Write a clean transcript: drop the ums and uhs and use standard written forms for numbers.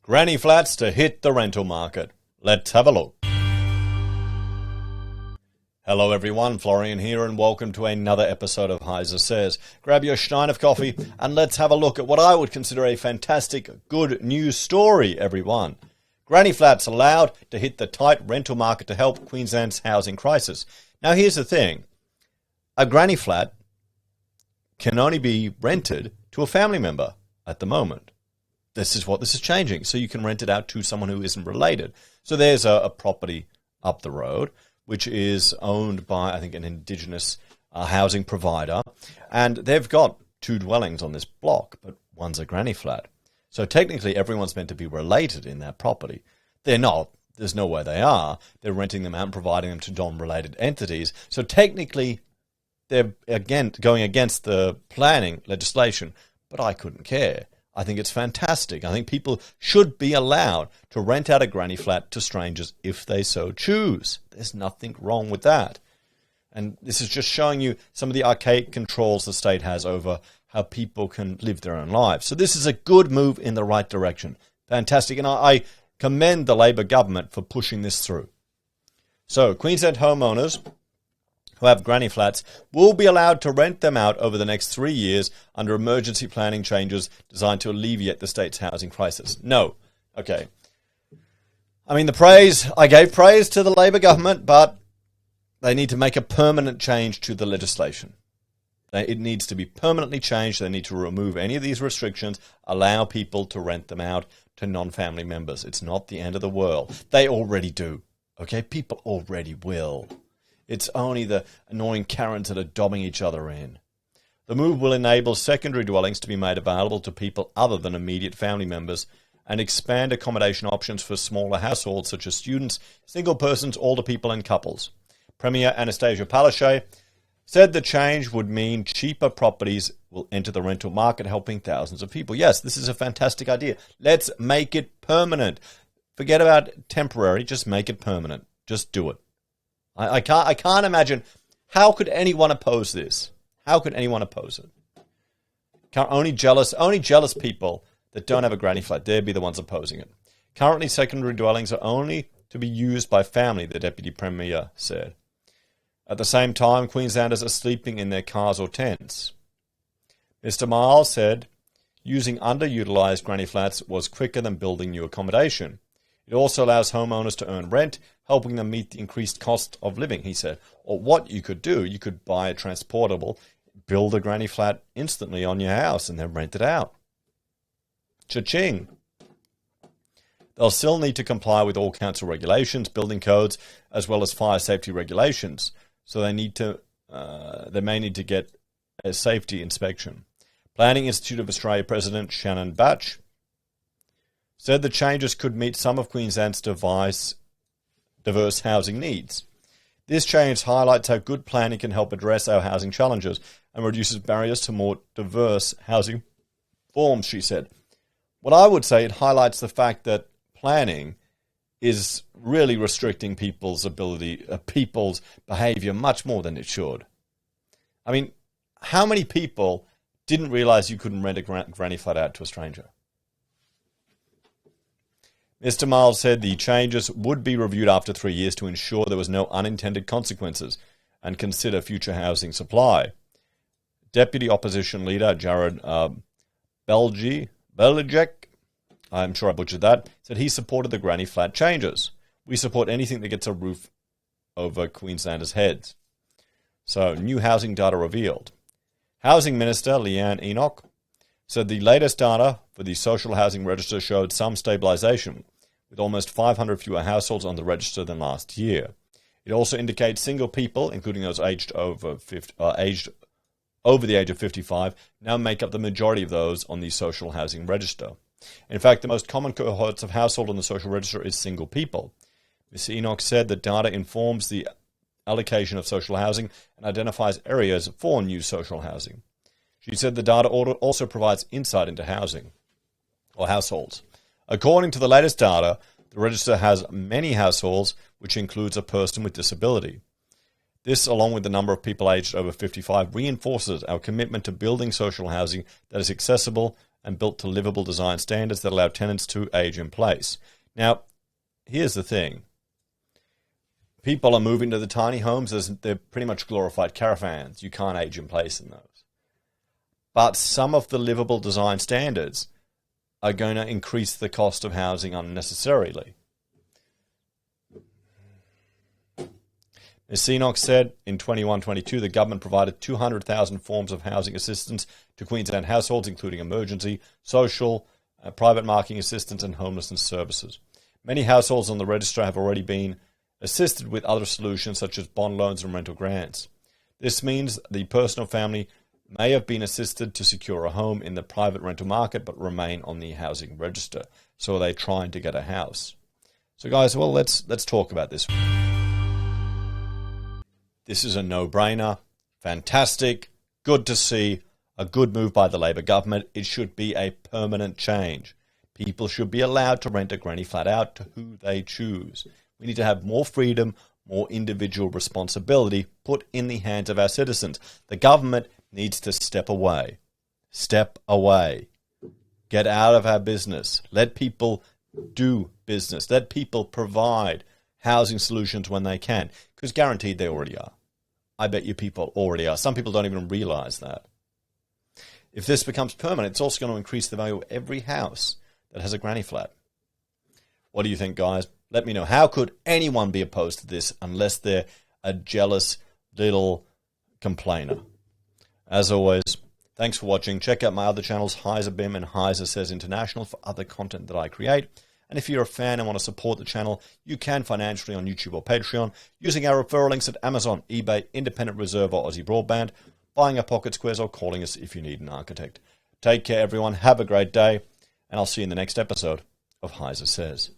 Granny flats to hit the rental market. Let's have a look. Hello everyone, Florian here and welcome to another episode of HeiseSays. Grab your stein of coffee and let's have a look at what I would consider a fantastic good news story, everyone. Granny flats allowed to hit the tight rental market to help Queensland's housing crisis. Now here's the thing. A granny flat can only be rented to a family member at the moment. This is changing. So you can rent it out to someone who isn't related. So there's a property up the road, which is owned by, I think, an Indigenous housing provider. And they've got 2 dwellings on this block, but one's a granny flat. So technically everyone's meant to be related in that property. They're not. There's no way they are. They're renting them out and providing them to non-related entities. So technically they're, again, going against the planning legislation, but I couldn't care. I think it's fantastic. I think people should be allowed to rent out a granny flat to strangers if they so choose. There's nothing wrong with that. And this is just showing you some of the archaic controls the state has over how people can live their own lives. So this is a good move in the right direction. Fantastic. And I commend the Labor government for pushing this through. So Queensland homeowners who have granny flats will be allowed to rent them out over the next 3 years under emergency planning changes designed to alleviate the state's housing crisis. No. Okay. I mean, I gave praise to the Labor government, but they need to make a permanent change to the legislation. It needs to be permanently changed. They need to remove any of these restrictions, allow people to rent them out to non-family members. It's not the end of the world. They already do. Okay? People already will. It's only the annoying Karens that are dobbing each other in. The move will enable secondary dwellings to be made available to people other than immediate family members and expand accommodation options for smaller households such as students, single persons, older people and couples. Premier Anastasia Palaszczuk said the change would mean cheaper properties will enter the rental market, helping thousands of people. Yes, this is a fantastic idea. Let's make it permanent. Forget about temporary, just make it permanent. Just do it. I can't imagine, how could anyone oppose this? How could anyone oppose it? Only jealous people that don't have a granny flat, they'd be the ones opposing it. Currently, secondary dwellings are only to be used by family, the Deputy Premier said. At the same time, Queenslanders are sleeping in their cars or tents. Mr. Miles said using underutilised granny flats was quicker than building new accommodation. It also allows homeowners to earn rent, helping them meet the increased cost of living, he said. Or what you could do, you could buy a transportable, build a granny flat instantly on your house and then rent it out. Cha-ching. They'll still need to comply with all council regulations, building codes, as well as fire safety regulations. So they may need to get a safety inspection. Planning Institute of Australia President Shannon Batch said the changes could meet some of Queensland's diverse housing needs. This change highlights how good planning can help address our housing challenges and reduces barriers to more diverse housing forms, she said. What I would say, it highlights the fact that planning is really restricting people's behavior much more than it should. I mean, how many people didn't realize you couldn't rent a granny flat out to a stranger? Mr. Miles said the changes would be reviewed after 3 years to ensure there was no unintended consequences and consider future housing supply. Deputy Opposition Leader Jared Beljek, I'm sure I butchered that, said he supported the granny flat changes. We support anything that gets a roof over Queenslanders' heads. So, new housing data revealed. Housing Minister Leanne Enoch said the latest data for the Social Housing Register showed some stabilisation, with almost 500 fewer households on the register than last year. It also indicates single people, including those aged over the age of 55, now make up the majority of those on the Social Housing Register. In fact, the most common cohorts of household on the social register is single people. Ms. Enoch said that data informs the allocation of social housing and identifies areas for new social housing. She said the data also provides insight into housing or households. According to the latest data, the register has many households, which includes a person with disability. This, along with the number of people aged over 55, reinforces our commitment to building social housing that is accessible and built to livable design standards that allow tenants to age in place. Now, here's the thing. People are moving to the tiny homes as they're pretty much glorified caravans. You can't age in place in those. But some of the livable design standards are going to increase the cost of housing unnecessarily. As CNOC said, in 21-22, the government provided 200,000 forms of housing assistance to Queensland households, including emergency, social, private marking assistance and homelessness services. Many households on the register have already been assisted with other solutions such as bond loans and rental grants. This means the person or family may have been assisted to secure a home in the private rental market but remain on the housing register. So are they trying to get a house? So guys, well, let's talk about this. This is a no-brainer. Fantastic. Good to see. A good move by the Labor government. It should be a permanent change. People should be allowed to rent a granny flat out to who they choose. We need to have more freedom, more individual responsibility put in the hands of our citizens. The government needs to step away. Step away. Get out of our business. Let people do business. Let people provide housing solutions when they can, because guaranteed they already are. I bet you people already are. Some people don't even realize that. If this becomes permanent, it's also going to increase the value of every house that has a granny flat. What do you think, guys? Let me know. How could anyone be opposed to this unless they're a jealous little complainer? As always, thanks for watching. Check out my other channels, HeiseBim and HeiseSays International, for other content that I create. And if you're a fan and want to support the channel, you can financially on YouTube or Patreon using our referral links at Amazon, eBay, Independent Reserve or AussieBroadband, buying our pocket squares or calling us if you need an architect. Take care, everyone. Have a great day, and I'll see you in the next episode of HeiseSays.